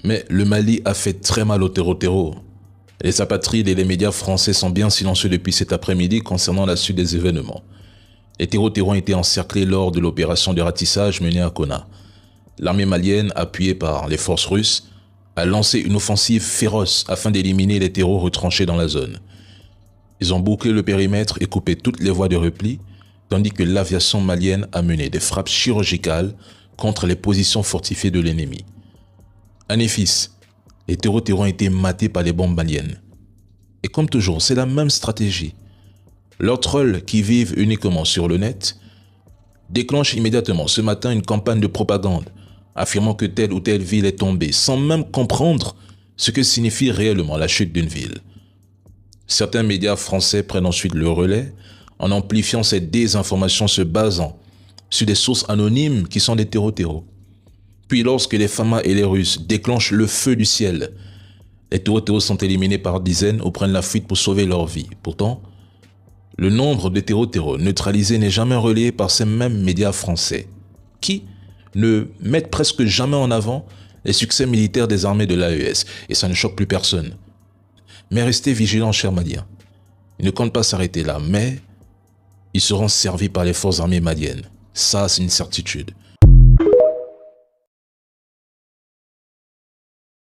Mais le Mali a fait très mal au terreau. Les apatrides et les médias français sont bien silencieux depuis cet après-midi concernant la suite des événements. Les terreaux ont été encerclés lors de l'opération de ratissage menée à Konna. L'armée malienne, appuyée par les forces russes, a lancé une offensive féroce afin d'éliminer les terreaux retranchés dans la zone. Ils ont bouclé le périmètre et coupé toutes les voies de repli, tandis que l'aviation malienne a mené des frappes chirurgicales contre les positions fortifiées de l'ennemi. À Néfis, les terreaux ont été matés par les bombes maliennes. Et comme toujours, c'est la même stratégie. Leurs trolls qui vivent uniquement sur le net déclenchent immédiatement ce matin une campagne de propagande affirmant que telle ou telle ville est tombée sans même comprendre ce que signifie réellement la chute d'une ville. Certains médias français prennent ensuite le relais en amplifiant cette désinformation se basant sur des sources anonymes qui sont des terreaux. Puis lorsque les FAMA et les Russes déclenchent le feu du ciel, les terreaux sont éliminés par dizaines ou prennent la fuite pour sauver leur vie. Pourtant, le nombre de terreaux neutralisés n'est jamais relayé par ces mêmes médias français, qui ne mettent presque jamais en avant les succès militaires des armées de l'AES, et ça ne choque plus personne. Mais restez vigilants, chers Maliens. Ils ne comptent pas s'arrêter là, mais ils seront servis par les forces armées maliennes. Ça, c'est une certitude.